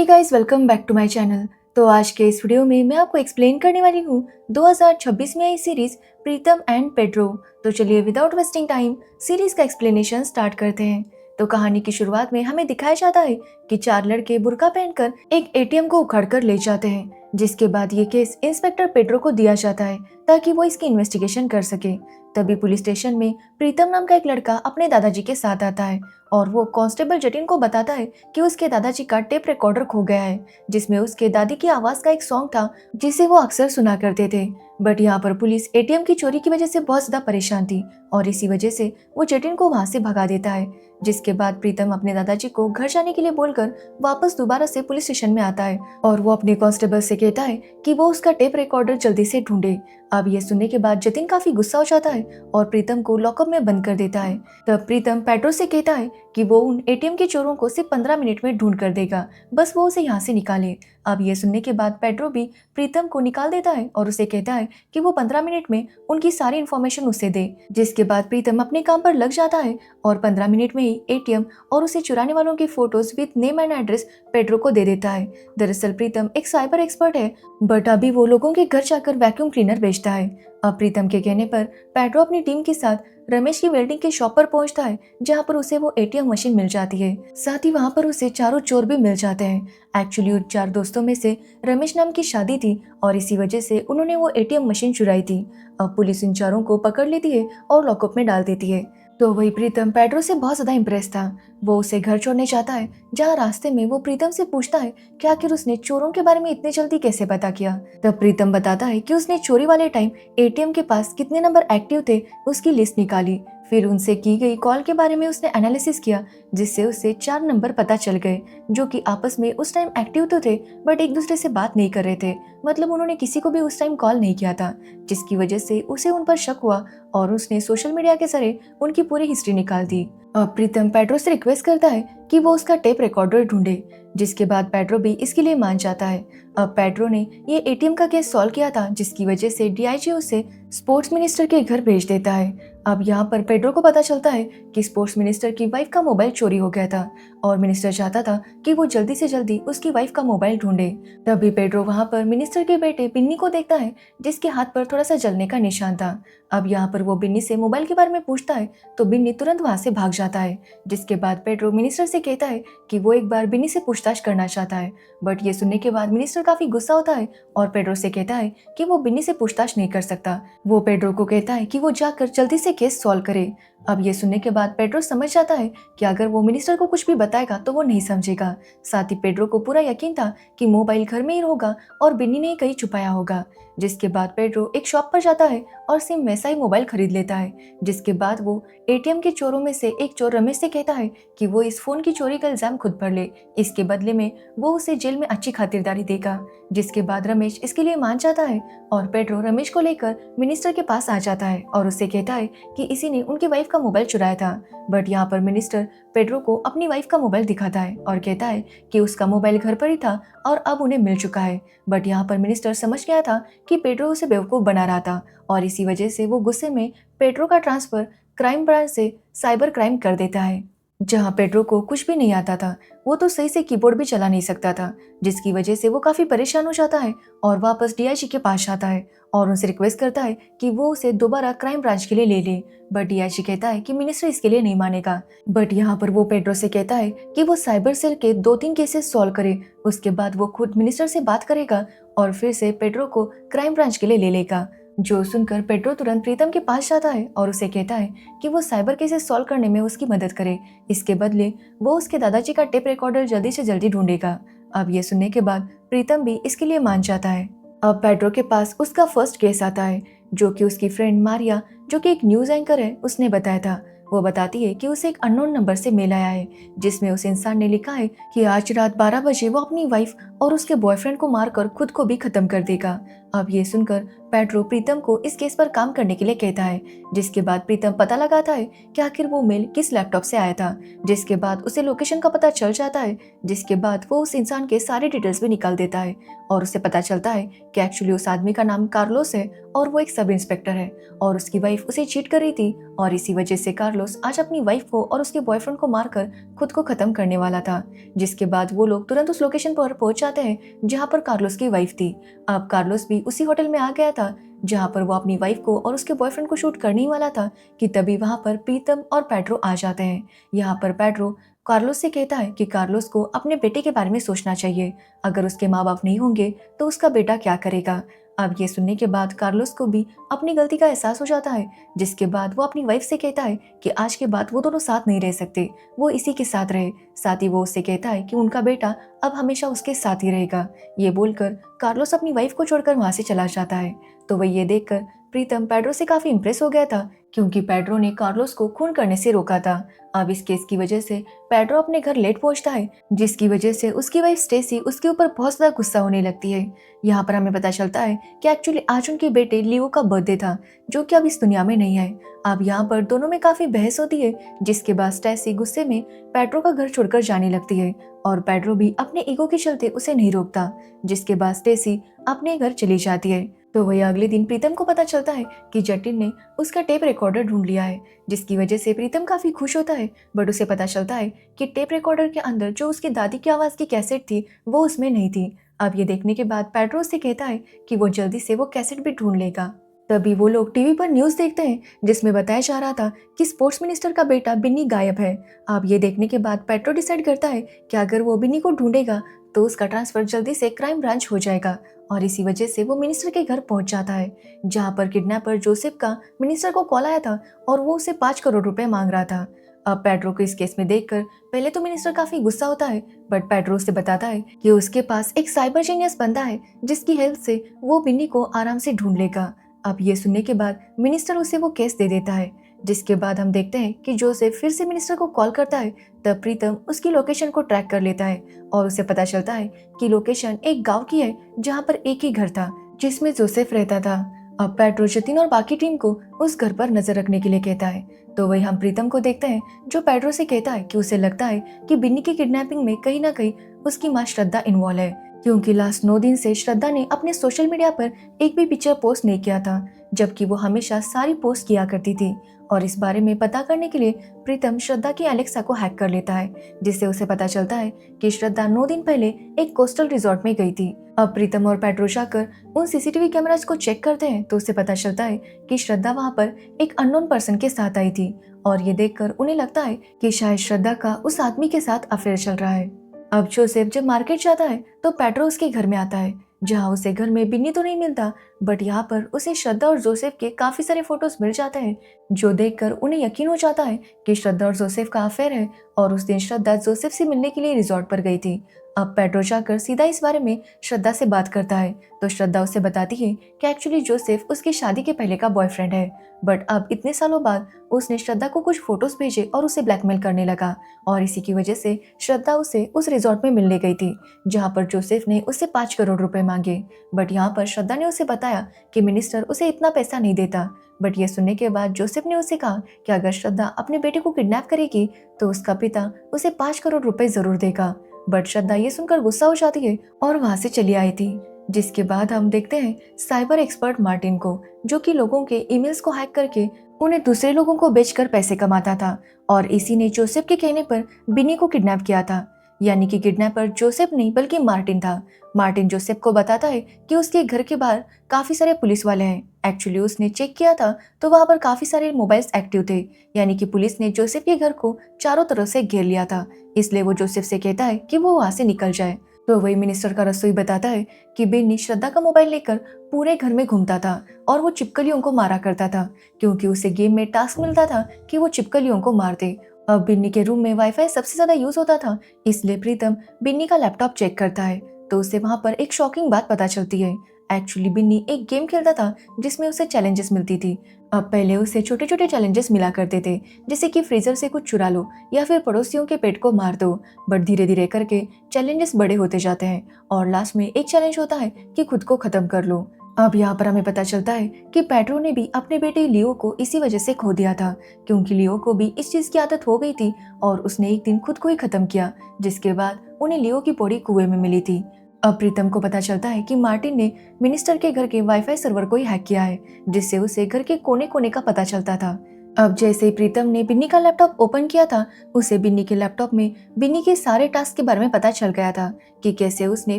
Hey guys, welcome back to my channel. तो आज के इस वीडियो में मैं आपको एक्सप्लेन करने वाली हूँ 2026 में आई सीरीज प्रीतम एंड पेड्रो। तो चलिए विदाउट वेस्टिंग टाइम सीरीज का एक्सप्लेनेशन स्टार्ट करते हैं। तो कहानी की शुरुआत में हमें दिखाया जाता है कि चार लड़के बुर्का पहनकर एक एटीएम को उखाड़ कर ले जाते हैं, जिसके बाद ये केस इंस्पेक्टर पेड्रो को दिया जाता है ताकि वो इसकी इन्वेस्टिगेशन कर सके। तभी पुलिस स्टेशन में प्रीतम नाम का एक लड़का अपने दादाजी के साथ आता है और वो कांस्टेबल जतिन को बताता है कि उसके दादाजी का टेप रिकॉर्डर खो गया है, जिसमें उसके दादी की आवाज का एक सॉन्ग था जिसे वो अक्सर सुना करते थे। बट यहाँ पर पुलिस एटीएम की चोरी की वजह से बहुत ज्यादा परेशान थी और इसी वजह से वो जतिन को वहां से भगा देता है। जिसके बाद प्रीतम अपने दादाजी को घर जाने के लिए बोलकर वापस दोबारा से पुलिस स्टेशन में आता है और वो अपने कांस्टेबल से कहता है कि वो उसका टेप रिकॉर्डर जल्दी से ढूंढे। अब ये सुनने के बाद जतिन काफी गुस्सा हो जाता है और प्रीतम को लॉकअप में बंद कर देता है। तब प्रीतम पेड्रो से कहता है कि वो उन एटीएम के चोरों को सिर्फ 15 मिनट में ढूंढ कर देगा, बस वो उसे यहाँ से निकाले। अब ये सुनने के बाद पेड्रो भी प्रीतम को निकाल देता है और उसे कहता है कि वो 15 मिनट में उनकी सारी इन्फॉर्मेशन उसे दे। जिसके बाद प्रीतम अपने काम पर लग जाता है और 15 मिनट में ही एटीएम और उसे चुराने वालों की photos with name and address Pedro को दे देता है। दरअसल प्रीतम एक साइबर एक्सपर्ट है, बट अभी वो लोगों के घर जाकर वैक्यूम क्लीनर बेचता है। अब प्रीतम के कहने पर पेड्रो अपनी टीम के साथ रमेश की वेल्डिंग के शॉप पर पहुंचता है, जहां पर उसे वो एटीएम मशीन मिल जाती है। साथ ही वहां पर उसे चारों चोर भी मिल जाते हैं। एक्चुअली उन चार दोस्तों में से रमेश नाम की शादी थी और इसी वजह से उन्होंने वो एटीएम मशीन चुराई थी। अब पुलिस इन चारों को पकड़ लेती है और लॉकअप में डाल देती है। तो वही प्रीतम पेड्रो से बहुत ज्यादा इम्प्रेस था। वो उसे घर छोड़ने चाहता है, जहाँ रास्ते में वो प्रीतम से पूछता है कि आखिर उसने चोरों के बारे में इतने जल्दी कैसे पता किया। तब प्रीतम बताता है कि उसने चोरी वाले टाइम एटीएम के पास कितने नंबर एक्टिव थे उसकी लिस्ट निकाली, फिर उनसे की गई कॉल के बारे में उसने एनालिसिस किया, जिससे उसे 4 नंबर पता चल गए जो कि आपस में उस टाइम एक्टिव तो थे बट एक दूसरे से बात नहीं कर रहे थे। मतलब उन्होंने किसी को भी उस टाइम कॉल नहीं किया था, जिसकी वजह से उसे उन पर शक हुआ और उसने सोशल मीडिया के जरिए उनकी पूरी हिस्ट्री निकाल दी। अब प्रीतम पेड्रो से रिक्वेस्ट करता है कि वो उसका टेप रिकॉर्डर ढूंढे, जिसके बाद पेड्रो भी इसके लिए मान जाता है। अब पेड्रो ने ये एटीएम का केस सॉल्व किया था, जिसकी वजह से डीआईजी उसे स्पोर्ट्स मिनिस्टर के घर भेज देता है। अब यहाँ पर पेड्रो को पता चलता है कि स्पोर्ट्स मिनिस्टर की वाइफ का मोबाइल चोरी हो गया था और मिनिस्टर चाहता था कि वो जल्दी से जल्दी उसकी वाइफ का मोबाइल ढूंढे। तभी पेड्रो वहाँ पर मिनिस्टर के बेटे बिन्नी को देखता है, जिसके हाथ पर थोड़ा सा जलने का निशान था। अब यहाँ पर वो बिन्नी से मोबाइल के बारे में पूछता है तो बिन्नी तुरंत वहाँ से भाग जाता है। जिसके बाद पेड्रो मिनिस्टर से कहता है कि वो एक बार बिन्नी से पूछताछ करना चाहता है, बट ये सुनने के बाद मिनिस्टर काफी गुस्सा होता है और पेड्रो से कहता है कि वो बिन्नी से पूछताछ नहीं कर सकता। वो पेड्रो को कहता है कि वो जाकर जल्दी से केस सॉल्व करे। अब ये सुनने के बाद पेड्रो समझ जाता है कि अगर वो मिनिस्टर को कुछ भी बताएगा तो वो नहीं समझेगा। साथ ही पेड्रो को पूरा यकीन था कि मोबाइल घर में ही होगा और बिन्नी ने कहीं छुपाया होगा। जिसके बाद पेड्रो एक शॉप पर जाता है और सेम वैसा ही मोबाइल खरीद लेता है। जिसके बाद वो एटीएम के चोरों में से एक चोर रमेश से कहता है कि वो इस फोन की चोरी का इल्जाम खुद भर ले, इसके बदले में वो उसे जेल में अच्छी खातिरदारी देगा। जिसके बाद रमेश इसके लिए मान जाता है और पेड्रो रमेश को लेकर मिनिस्टर के पास आ जाता है और उससे कहता है कि इसी ने उनकी वाइफ का मोबाइल चुराया था। बट यहाँ पर मिनिस्टर पेड्रो को अपनी वाइफ का मोबाइल दिखाता है और कहता है कि उसका मोबाइल घर पर ही था और अब उन्हें मिल चुका है। बट यहाँ पर मिनिस्टर समझ गया था कि पेड्रो उसे बेवकूफ बना रहा था और इसी वजह से वो गुस्से में पेड्रो का ट्रांसफर क्राइम ब्रांच से साइबर क्राइम कर देता है, जहाँ पेड्रो को कुछ भी नहीं आता था। वो तो सही से कीबोर्ड भी चला नहीं सकता था, जिसकी वजह से वो काफी परेशान हो जाता है और वापस डीआईजी के पास जाता है और उनसे रिक्वेस्ट करता है कि वो उसे दोबारा क्राइम ब्रांच के लिए ले ले। बट डीआईजी कहता है कि मिनिस्टर इसके लिए नहीं मानेगा। बट यहाँ पर वो पेड्रो से कहता है कि वो साइबर सेल के 2-3 केसेस सॉल्व करे, उसके बाद वो खुद मिनिस्टर से बात करेगा और फिर से पेड्रो को क्राइम ब्रांच के लिए ले लेगा। जो सुनकर पेड्रो तुरंत प्रीतम के पास जाता है और उसे कहता है कि वो साइबर केसेस सॉल्व करने में उसकी मदद करे, इसके बदले वो उसके दादाजी का टेप रिकॉर्डर जल्दी से जल्दी ढूंढेगा। अब ये सुनने के बाद प्रीतम भी इसके लिए मान जाता है। अब पेड्रो के पास उसका फर्स्ट केस आता है, जो कि उसकी फ्रेंड मारिया, जो कि एक न्यूज एंकर है, उसने बताया था। वो बताती है कि उसे एक अननोन नंबर से मेल आया है, जिसमें उस इंसान ने लिखा है कि आज रात 12 बजे वो अपनी वाइफ और उसके बॉयफ्रेंड को मारकर खुद को भी खत्म कर देगा। अब ये सुनकर पेड्रो प्रीतम को इस केस पर काम करने के लिए कहता है, जिसके बाद प्रीतम पता लगाता है कि आखिर वो मेल किस लैपटॉप से आया था, जिसके बाद उसे लोकेशन का पता चल जाता है, जिसके बाद वो उस इंसान के सारे डिटेल्स भी निकाल देता है और उसे पता चलता है कि एक्चुअली उस आदमी का नाम कार्लोस है और वो एक सब इंस्पेक्टर है और उसकी वाइफ उसे चीट कर रही थी और इसी वजह से कार्लोस आज अपनी वाइफ को और उसके बॉयफ्रेंड को मारकर खुद को खत्म करने वाला था। जिसके बाद वो लोग तुरंत उस लोकेशन पर पहुंच जाते हैं जहां पर कार्लोस की वाइफ थी। अब कार्लोस भी उसी होटल में आ गया था जहां पर वो अपनी वाइफ को और उसके बॉयफ्रेंड को शूट करने ही वाला था कि तभी वहां पर प्रीतम और पेड्रो आ जाते हैं। यहाँ पर पेड्रो कार्लोस से कहता है कि कार्लोस को अपने बेटे के बारे में सोचना चाहिए, अगर उसके माँ बाप नहीं होंगे तो उसका बेटा क्या करेगा। अब ये सुनने के बाद कार्लोस को भी अपनी गलती का एहसास हो जाता है, जिसके बाद वो अपनी वाइफ से कहता है कि आज के बाद वो दोनों साथ नहीं रह सकते, वो इसी के साथ रहे। साथ ही वो उससे कहता है कि उनका बेटा अब हमेशा उसके साथ ही रहेगा। ये बोलकर कार्लोस अपनी वाइफ को छोड़कर वहां से चला जाता है। तो वह ये देखकर प्रीतम पेड्रो से काफी इम्प्रेस हो गया था, क्योंकि पेड्रो ने कार्लोस को खून करने से रोका था। अब इस केस की वजह से पेड्रो अपने घर लेट पहुंचता है, जिसकी वजह से उसकी वाइफ स्टेसी उसके ऊपर बहुत ज्यादा गुस्सा होने लगती है। यहाँ पर हमें पता चलता है कि एक्चुअली आज उनके बेटे लियो का बर्थडे था, जो कि अब इस दुनिया में नहीं है। अब यहाँ पर दोनों में काफी बहस होती है, जिसके बाद स्टेसी गुस्से में पेड्रो का घर छोड़कर जाने लगती है और पेड्रो भी अपने ईगो के चलते उसे नहीं रोकता, जिसके बाद स्टेसी अपने घर चली जाती है। तो वही अगले दिन प्रीतम को पता चलता है कि जटिन ने उसका टेप रिकॉर्डर ढूंढ लिया है, जिसकी वजह से प्रीतम काफी खुश होता है। बट उसे पता चलता है कि टेप रिकॉर्डर के अंदर जो उसकी दादी की आवाज की कैसेट थी वो उसमें नहीं थी। अब ये देखने के बाद पेड्रो से कहता है कि वो जल्दी से वो कैसेट भी ढूंढ लेगा। तभी वो लोग टीवी पर न्यूज देखते हैं, जिसमें बताया जा रहा था कि स्पोर्ट्स मिनिस्टर का बेटा बिन्नी गायब है। अब ये देखने के बाद पेड्रो डिसाइड करता है कि अगर वो बिन्नी को ढूंढेगा तो उसका ट्रांसफर जल्दी से क्राइम ब्रांच हो जाएगा और इसी वजह से वो मिनिस्टर के घर पहुंच जाता है, जहां पर किडनैपर जोसेफ का मिनिस्टर को कॉल आया था और वो उसे 5 करोड़ रुपए मांग रहा था। अब पेड्रो को इस केस में देखकर पहले तो मिनिस्टर काफी गुस्सा होता है, बट पेड्रो से बताता है कि उसके पास एक साइबर जीनियस बंदा है जिसकी हेल्प से वो बिन्नी को आराम से ढूंढ लेगा। अब ये सुनने के बाद मिनिस्टर उसे वो केस दे देता है, जिसके बाद हम देखते हैं कि जोसेफ फिर से मिनिस्टर को कॉल करता है। तब प्रीतम उसकी लोकेशन को ट्रैक कर लेता है और उसे पता चलता है कि लोकेशन एक गांव की है जहां पर एक ही घर था जिसमें जोसेफ रहता था। अब पेड्रो जतिन और बाकी टीम को उस घर पर नजर रखने के लिए कहता है। तो वही हम प्रीतम को देखते हैं, जो पेड्रो से कहता है कि उसे लगता है कि बिन्नी की किडनैपिंग में कहीं ना कहीं उसकी माँ श्रद्धा इन्वॉल्व है, क्योंकि लास्ट 9 दिन से श्रद्धा ने अपने सोशल मीडिया पर एक भी पिक्चर पोस्ट नहीं किया था, जबकि वो हमेशा सारी पोस्ट किया करती थी। और इस बारे में पता करने के लिए प्रीतम श्रद्धा की एलेक्सा को हैक कर लेता है, जिससे उसे पता चलता है कि श्रद्धा 9 दिन पहले एक कोस्टल रिजॉर्ट में गई थी। अब प्रीतम और पेड्रो जाकर उन सीसीटीवी कैमरास को चेक करते हैं तो उसे पता चलता है कि श्रद्धा वहां पर एक अननोन पर्सन के साथ आई थी और ये देखकर उन्हें लगता है कि शायद श्रद्धा का उस आदमी के साथ अफेयर चल रहा है। अब जोसेफ जब मार्केट जाता है तो पेड्रो उसके घर में आता है, जहां उसे घर में बिन्नी तो नहीं मिलता, बट यहाँ पर उसे श्रद्धा और जोसेफ के काफी सारे फोटोज मिल जाते हैं, जो देखकर उन्हें यकीन हो जाता है कि श्रद्धा और जोसेफ का अफेयर है और उस दिन श्रद्धा जोसेफ से मिलने के लिए रिजॉर्ट पर गई थी। अब पेड्रो जाकर सीधा इस बारे में श्रद्धा से बात करता है तो श्रद्धा उसे बताती है कि एक्चुअली जोसेफ उसकी शादी के पहले का बॉयफ्रेंड है, बट अब इतने सालों बाद उसने श्रद्धा को कुछ फोटोज भेजे और उसे ब्लैकमेल करने लगा और इसी की वजह से श्रद्धा उसे उस रिजॉर्ट में मिलने गई थी, जहां पर जोसेफ ने उससे 5 करोड़ रुपए मांगे। बट यहाँ पर श्रद्धा ने उसे बताया कि मिनिस्टर उसे इतना पैसा नहीं देता। बट ये सुनने के बाद जोसेफ ने उसे कहा कि अगर श्रद्धा अपने बेटे को किडनैप करेगी तो उसका पिता उसे 5 करोड़ रुपए जरूर देगा। बट श्रद्धा ये सुनकर गुस्सा हो जाती है और वहां से चली आई थी। जिसके बाद हम देखते हैं साइबर एक्सपर्ट मार्टिन को, जो कि लोगों के ईमेल्स को हैक करके उन्हें दूसरे लोगों को बेचकर पैसे कमाता था और इसी ने जोसेफ के कहने पर बिनी को किडनैप किया था। यानी कि किडनैपर जोसेफ नहीं बल्कि मार्टिन था। मार्टिन जोसेफ को बताता है कि उसके घर के बाहर काफी सारे पुलिस वाले हैं। एक्चुअली उसने चेक किया था तो वहां पर काफी सारे मोबाइल्स एक्टिव थे, यानी कि पुलिस ने जोसेफ के घर को चारों तरफ से घेर लिया था। इसलिए वो जोसेफ से कहता है कि वो वहां से निकल जाए। तो वही मिनिस्टर का रसोई बताता है कि बिन्नी श्रद्धा का मोबाइल लेकर पूरे घर में घूमता था और वो चिपकलियों को मारा करता था, क्योंकि उसे गेम में टास्क मिलता था कि वो चिपकलियों को मार दे। अब बिन्नी के रूम में वाईफाई सबसे ज्यादा यूज होता था, इसलिए प्रीतम बिन्नी का लैपटॉप चेक करता है तो उसे वहां पर एक शॉकिंग बात पता चलती है। एक्चुअली बिन्नी एक गेम खेलता था जिसमें उसे चैलेंजेस मिलती थी। अब पहले उसे छोटे छोटे चैलेंजेस मिला करते थे, जैसे कि फ्रीजर से कुछ चुरा लो या फिर पड़ोसियों के पेट को मार दो। बट धीरे धीरे करके चैलेंजेस बड़े होते जाते हैं और लास्ट में एक चैलेंज होता है कि खुद को खत्म कर लो। अब यहाँ पर हमें पता चलता है कि पेड्रो ने भी अपने बेटे लियो को इसी वजह से खो दिया था, क्योंकि लियो को भी इस चीज की आदत हो गई थी और उसने एक दिन खुद को ही खत्म किया, जिसके बाद उन्हें लियो की बॉडी कुएं में मिली थी। अब प्रीतम को पता चलता है कि मार्टिन ने मिनिस्टर के घर के वाईफाई सर्वर को ही हैक किया है, जिससे उसे घर के कोने कोने का पता चलता था। अब जैसे ही प्रीतम ने बिन्नी का लैपटॉप ओपन किया था, उसे बिन्नी के लैपटॉप में बिन्नी के सारे टास्क के बारे में पता चल गया था कि कैसे उसने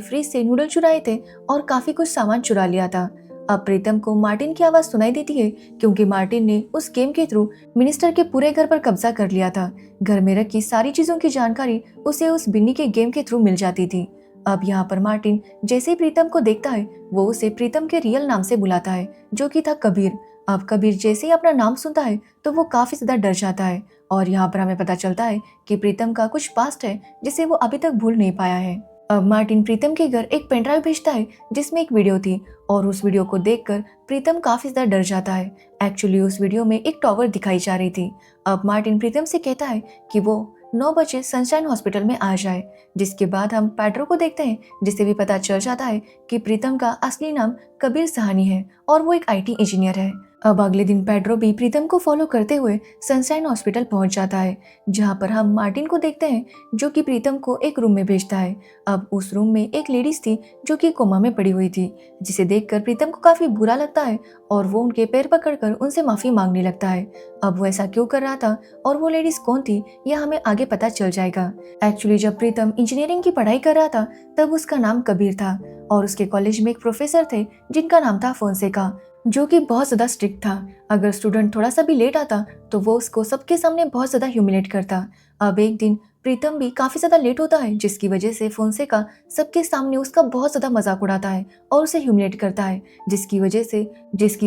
फ्रिज से नूडल चुराए थे और काफी कुछ सामान चुरा लिया था। अब प्रीतम को मार्टिन की आवाज सुनाई देती है, क्योंकि मार्टिन ने उस गेम के थ्रू मिनिस्टर के पूरे घर पर कब्जा कर लिया था। घर में रखी सारी चीजों की जानकारी उसे उस बिन्नी के गेम के थ्रू मिल जाती थी। अब यहाँ पर मार्टिन जैसे ही प्रीतम को देखता है, वो उसे प्रीतम के रियल नाम से बुलाता है, जो कि था कबीर। अब कबीर जैसे ही अपना नाम सुनता है तो वो काफी ज्यादा डर जाता है और यहाँ पर हमें पता चलता है कि प्रीतम का कुछ पास्ट है जिसे वो अभी तक भूल नहीं पाया है। अब मार्टिन प्रीतम के घर एक पेनड्राइव भेजता है जिसमें एक वीडियो थी और उस वीडियो को देखकर प्रीतम काफी ज्यादा डर जाता है। एक्चुअली उस वीडियो में एक टॉवर दिखाई जा रही थी। अब मार्टिन प्रीतम से कहता है कि वो 9 बजे सनशाइन हॉस्पिटल में आ जाए, जिसके बाद हम पेड्रो को देखते हैं, जिसे भी पता चल जाता है कि प्रीतम का असली नाम कबीर सहानी है और वो एक IT इंजीनियर है। अब अगले दिन पेड्रो भी प्रीतम को फॉलो करते हुए सनशाइन हॉस्पिटल पहुंच जाता है, जहां पर हम मार्टिन को देखते हैं, जो कि प्रीतम को एक रूम में भेजता है। अब उस रूम में एक लेडीज थी जो कि कोमा में पड़ी हुई थी, जिसे देखकर प्रीतम को काफी बुरा लगता है और वो उनके पैर पकड़कर उनसे माफी मांगने लगता है। अब वो ऐसा क्यों कर रहा था और वो लेडीज कौन थी, यह हमें आगे पता चल जाएगा। एक्चुअली जब प्रीतम इंजीनियरिंग की पढ़ाई कर रहा था, तब उसका नाम कबीर था और उसके कॉलेज में एक प्रोफेसर थे जिनका नाम था फोंसेका, जो कि बहुत ज्यादा स्ट्रिक्ट था। अगर स्टूडेंट थोड़ा सा भी लेट आता तो वो उसको सबके सामने बहुत ज्यादा ह्यूमिलेट करता। अब एक दिन प्रीतम भी काफी ज्यादा लेट होता है, जिसकी वजह से फोंसेका सबके सामने उसका बहुत ज्यादा मजाक उड़ाता है और उसे ह्यूमिलेट करता है, जिसकी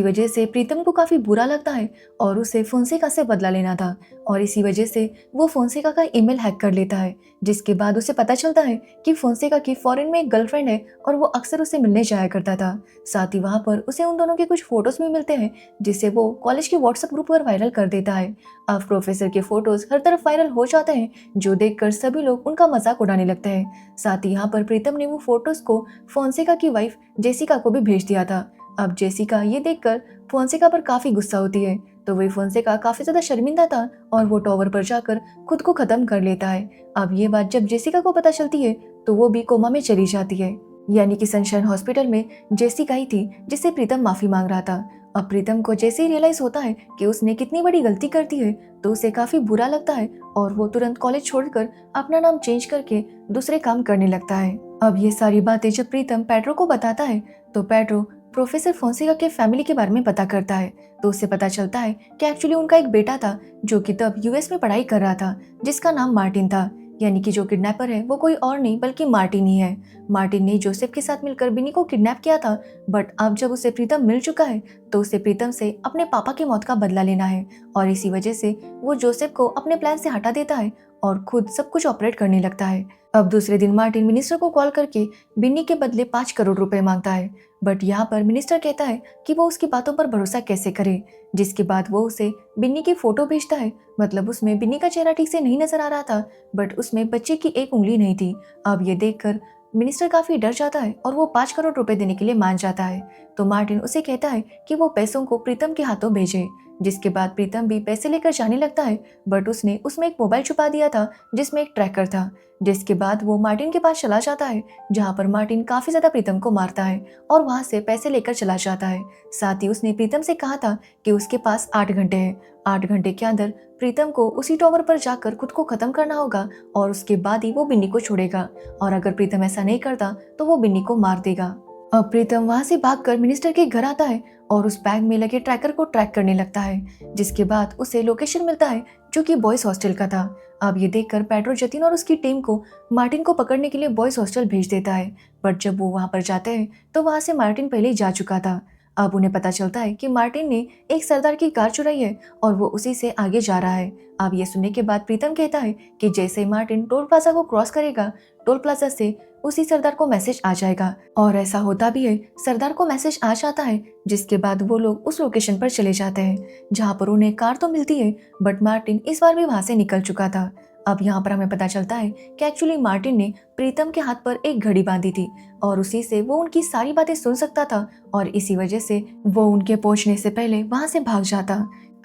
वजह से प्रीतम को काफी बुरा लगता है और उसे फोंसेका से बदला लेना था। और इसी वजह से वो फोंसेका का ईमेल हैक कर लेता है, जिसके बाद उसे पता चलता है कि फोंसेका की फॉरेन में एक गर्लफ्रेंड है और वो अक्सर उसे मिलने जाया करता था। साथ ही वहाँ पर उसे उन दोनों के कुछ फोटोज भी मिलते हैं, जिसे वो कॉलेज के व्हाट्सएप ग्रुप पर वायरल कर देता है। अब प्रोफेसर के फोटोज हर तरफ वायरल हो जाते हैं, जो देखकर सभी लोग उनका मजाक उड़ाने लगते हैं। साथ ही यहाँ पर प्रीतम ने वो फोटोज को फोंसेका की वाइफ जेसिका को भी भेज दिया था। अब जेसिका ये देखकर फोंसेका पर काफी गुस्सा होती है, तो वही फोंसेका काफी ज्यादा शर्मिंदा था और वो टॉवर पर जाकर खुद को खत्म कर लेता है। अब ये बात जब जेसिका को पता चलती है तो वो भी कोमा में चली जाती है, यानी कि सनशाइन हॉस्पिटल में जेसिका ही थी जिससे प्रीतम माफी मांग रहा था। अब प्रीतम को जैसे ही रियलाइज होता है कि उसने कितनी बड़ी गलती कर दी है, तो उसे काफी बुरा लगता है और वो तुरंत कॉलेज छोड़कर अपना नाम चेंज करके दूसरे काम करने लगता है। अब ये सारी बातें जब प्रीतम पेड्रो को बताता है, तो पेड्रो प्रोफेसर फोंसेका के फैमिली के बारे में पता करता है, तो उसे पता चलता है कि एक्चुअली उनका एक बेटा था जो कि तब US में पढ़ाई कर रहा था, जिसका नाम मार्टिन था। यानी कि जो किडनैपर है वो कोई और नहीं बल्कि मार्टिन ही है। मार्टिन ने जोसेफ के साथ मिलकर बिनी को किडनैप किया था, बट अब जब उसे प्रीतम मिल चुका है तो उसे प्रीतम से अपने पापा की मौत का बदला लेना है और इसी वजह से वो जोसेफ को अपने प्लान से हटा देता है और खुद सब कुछ ऑपरेट करने लगता है। अब दूसरे दिन मार्टिन मिनिस्टर को कॉल करके बिन्नी के बदले 5 करोड़ रुपए मांगता है, बट यहाँ पर मिनिस्टर कहता है कि वो उसकी बातों पर भरोसा कैसे करे, जिसके बाद वो उसे बिन्नी की फोटो भेजता है। मतलब उसमें बिन्नी का चेहरा ठीक से नहीं नजर आ रहा था, बट उसमें बच्चे की एक उंगली नहीं थी। अब ये देखकर मिनिस्टर काफी डर जाता है और वो 5 करोड़ रुपए देने के लिए मान जाता है। तो मार्टिन उसे कहता है कि वो पैसों को प्रीतम के हाथों भेजे, जिसके बाद प्रीतम भी पैसे लेकर जाने लगता है, बट उसने उसमें एक मोबाइल छुपा दिया था जिसमें एक ट्रैकर था। जिसके बाद वो मार्टिन के पास चला जाता है, जहाँ पर मार्टिन काफी ज्यादा प्रीतम को मारता है और वहां से पैसे लेकर चला जाता है। साथ ही उसने प्रीतम से कहा था कि उसके पास 8 घंटे हैं, 8 घंटे के अंदर प्रीतम को उसी टॉवर पर जाकर खुद को खत्म करना होगा और उसके बाद ही वो बिन्नी को छोड़ेगा, और अगर प्रीतम ऐसा नहीं करता तो वो बिन्नी को मार देगा। अब प्रीतम वहां से भागकर मिनिस्टर के घर आता है और उस बैग में लगे ट्रैकर को ट्रैक करने लगता है, जिसके बाद उसे लोकेशन मिलता है जो कि बॉयज हॉस्टल का था। अब ये देखकर पेड्रो जतिन और उसकी टीम को मार्टिन को पकड़ने के लिए बॉयज हॉस्टल भेज देता है, बट जब वो वहां पर जाते हैं तो वहां से मार्टिन पहले ही जा चुका था। अब उन्हें पता चलता है कि मार्टिन ने एक सरदार की कार चुराई है और वो उसी से आगे जा रहा है। अब ये सुनने के बाद प्रीतम कहता है कि जैसे ही मार्टिन टोल प्लाजा को क्रॉस करेगा, टोल प्लाजा से उसी सरदार को मैसेज आ जाएगा। और ऐसा होता भी है, सरदार को मैसेज आ जाता है, जिसके बाद वो लोग उस लोकेशन पर चले जाते हैं जहाँ पर उन्हें कार तो मिलती है, बट मार्टिन इस बार भी वहाँ से निकल चुका था। अब यहाँ पर हमें पता चलता है कि एक्चुअली मार्टिन ने प्रीतम के हाथ पर एक घड़ी बांधी थी और उसी से वो उनकी सारी बातें सुन सकता था और इसी वजह से वो उनके पहुंचने से पहले वहां से भाग जाता।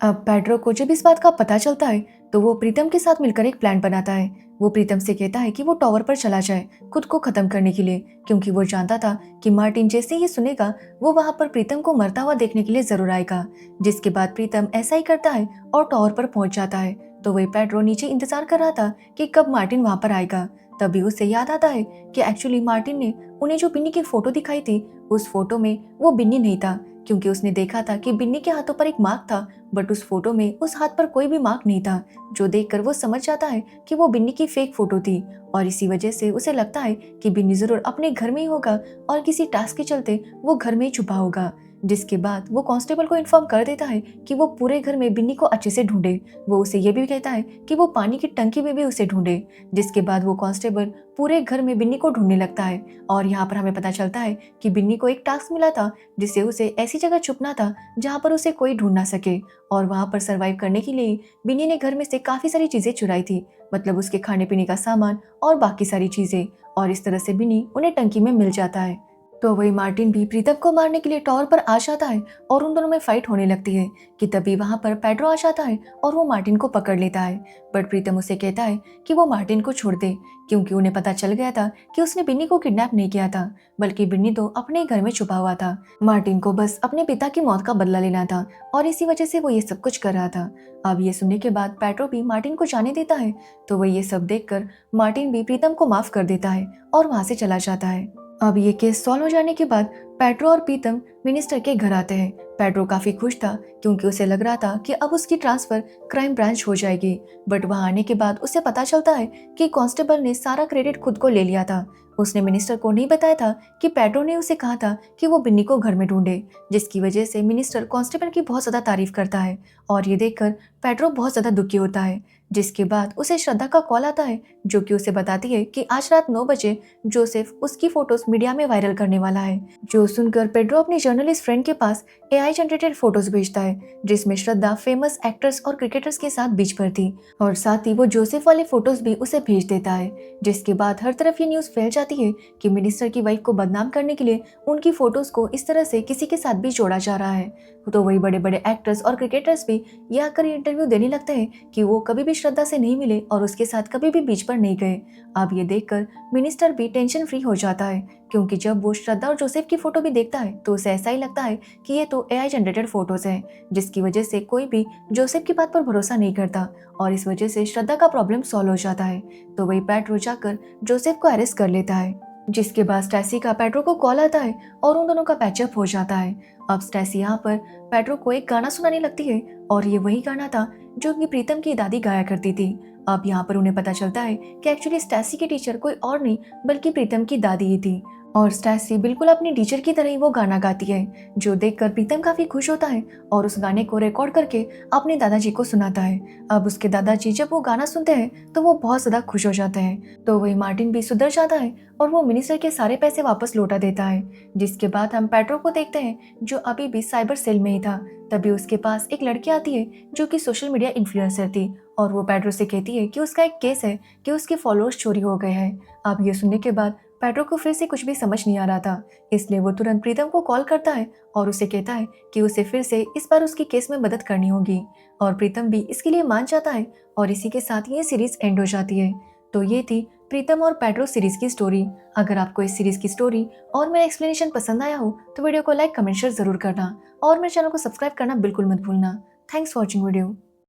अब पेड्रो को जब इस बात का पता चलता है तो वो प्रीतम के साथ मिलकर एक प्लान बनाता है। वो प्रीतम से कहता है कि वो टावर पर चला जाए खुद को खत्म करने के लिए, क्योंकि वो जानता था कि मार्टिन जैसे ही सुनेगा वो वहां पर प्रीतम को मरता हुआ देखने के लिए जरूर आएगा। जिसके बाद प्रीतम ऐसा ही करता है और टावर पर पहुंच जाता है। तो वही पेड्रो नीचे इंतजार कर रहा था कि कब मार्टिन वहां पर आएगा। तभी उसे याद आता है कि एक्चुअली मार्टिन ने उन्हें जो बिन्नी की फोटो दिखाई थी उस फोटो में वो बिन्नी नहीं था, क्योंकि उसने देखा था कि बिन्नी के हाथों पर एक मार्क था, बट उस फोटो में उस हाथ पर कोई भी मार्क नहीं था। जो देखकर वो समझ जाता है कि वो बिन्नी की फेक फोटो थी और इसी वजह से उसे लगता है कि बिन्नी जरूर अपने घर में ही होगा और किसी टास्क के चलते वो घर में ही छुपा होगा। जिसके बाद वो कांस्टेबल को इन्फॉर्म कर देता है कि वो पूरे घर में बिन्नी को अच्छे से ढूंढे। वो उसे ये भी कहता है कि वो पानी की टंकी में भी उसे ढूंढे। जिसके बाद वो कांस्टेबल पूरे घर में बिन्नी को ढूंढने लगता है और यहाँ पर हमें पता चलता है कि बिन्नी को एक टास्क मिला था जिससे उसे ऐसी जगह छुपना था जहाँ पर उसे कोई ढूंढ ना सके। और वहाँ पर सरवाइव करने के लिए बिन्नी ने घर में से काफी सारी चीजें चुराई थी, मतलब उसके खाने पीने का सामान और बाकी सारी चीजें, और इस तरह से बिन्नी उन्हें टंकी में मिल जाता है। तो वही मार्टिन भी प्रीतम को मारने के लिए टावर पर आ जाता है और उन दोनों में फाइट होने लगती है कि तभी वहां पर पेड्रो आ जाता है और वो मार्टिन को पकड़ लेता है। बट प्रीतम उसे कहता है कि वो मार्टिन को छोड़ दे, क्योंकि उन्हें पता चल गया था कि उसने बिन्नी को किडनैप नहीं किया था, बल्कि बिन्नी तो अपने ही घर में छुपा हुआ था। मार्टिन को बस अपने पिता की मौत का बदला लेना था और इसी वजह से वो ये सब कुछ कर रहा था। अब ये सुनने के बाद पेड्रो भी मार्टिन को जाने देता है। तो वह ये सब देखकर मार्टिन भी प्रीतम को माफ कर देता है और वहां से चला जाता है। अब ये केस सॉल्व हो जाने के बाद पेड्रो और प्रीतम मिनिस्टर के घर आते हैं। पेड्रो काफी खुश था क्योंकि उसे लग रहा था कि अब उसकी ट्रांसफर क्राइम ब्रांच हो जाएगी, बट वहां आने के बाद उसे पता चलता है कि कांस्टेबल ने सारा क्रेडिट खुद को ले लिया था। उसने मिनिस्टर को नहीं बताया था कि पेड्रो ने उसे कहा था कि वो बिन्नी को घर में ढूंढे, जिसकी वजह से मिनिस्टर कांस्टेबल की बहुत ज्यादा तारीफ करता है और ये देखकर पेड्रो बहुत ज्यादा दुखी होता है। जिसके बाद उसे श्रद्धा का कॉल आता है जो कि उसे बताती है कि आज रात 9 बजे जोसेफ उसकी फोटोज मीडिया में वायरल करने वाला है। जो सुनकर पेड्रो अपने जर्नलिस्ट फ्रेंड के पास एआई जनरेटेड फोटोज भेजता है जिसमें श्रद्धा फेमस एक्टर्स और क्रिकेटर्स के साथ बीच पर थी, और साथ ही वो जोसेफ वाले फोटोज भी उसे भेज देता है। जिसके बाद हर तरफ ये न्यूज फैल जाती है कि मिनिस्टर की वाइफ को बदनाम करने के लिए उनकी फोटोज को इस तरह से किसी के साथ भी जोड़ा जा रहा है। तो वही बड़े बड़े एक्टर्स और क्रिकेटर्स भी ये आकर इंटरव्यू देने लगते हैं कि वो कभी भी श्रद्धा से नहीं मिले और उसके साथ कभी भी बीच पर नहीं गए। अब ये देखकर मिनिस्टर भी टेंशन फ्री हो जाता है, क्योंकि जब वो श्रद्धा और जोसेफ की फोटो भी देखता है तो उसे ऐसा ही लगता है कि ये तो एआई जनरेटेड फोटोज हैं, जिसकी वजह से कोई भी जोसेफ की बात पर भरोसा नहीं करता और इस वजह से श्रद्धा का प्रॉब्लम सॉल्व हो जाता है। तो वही पेड्रो जाकर जोसेफ को अरेस्ट कर लेता है। जिसके बाद स्टैसी का पेड्रो को कॉल आता है और उन दोनों का पैचअप हो जाता है। अब स्टैसी यहाँ पर पेड्रो को एक गाना सुनाने लगती है और ये वही गाना था जो कि प्रीतम की दादी गाया करती थी। अब यहाँ पर उन्हें पता चलता है कि एक्चुअली स्टैसी की टीचर कोई और नहीं बल्कि प्रीतम की दादी ही थी और स्टैसी बिल्कुल अपनी टीचर की तरह ही वो गाना गाती है, जो देखकर प्रीतम काफी खुश होता है और उस गाने को रिकॉर्ड करके अपने दादाजी को सुनाता है। अब उसके दादाजी जब वो गाना सुनते हैं तो वो बहुत ज्यादा खुश हो जाते हैं। तो वही मार्टिन भी सुधर जाता है और वो मिनिस्टर के सारे पैसे वापस लौटा देता है। जिसके बाद हम पेड्रो को देखते हैं जो अभी भी साइबर सेल में ही था। तभी उसके पास एक लड़की आती है जो कि सोशल मीडिया इन्फ्लुएंसर थी और वो पेड्रो से कहती है कि उसका एक केस है कि उसके फॉलोअर्स चोरी हो गए हैं। अब ये सुनने के बाद पेड्रो को फिर से कुछ भी समझ नहीं आ रहा था, इसलिए वो तुरंत प्रीतम को कॉल करता है और उसे कहता है कि उसे फिर से इस बार उसकी केस में मदद करनी होगी और प्रीतम भी इसके लिए मान जाता है और इसी के साथ ये सीरीज एंड हो जाती है। तो ये थी प्रीतम और पेड्रो सीरीज की स्टोरी। अगर आपको इस सीरीज की स्टोरी और मेरा एक्सप्लेनेशन पसंद आया हो तो वीडियो को लाइक कमेंट शेयर जरूर करना और मेरे चैनल को सब्सक्राइब करना बिल्कुल मत भूलना। Thanks for watching video.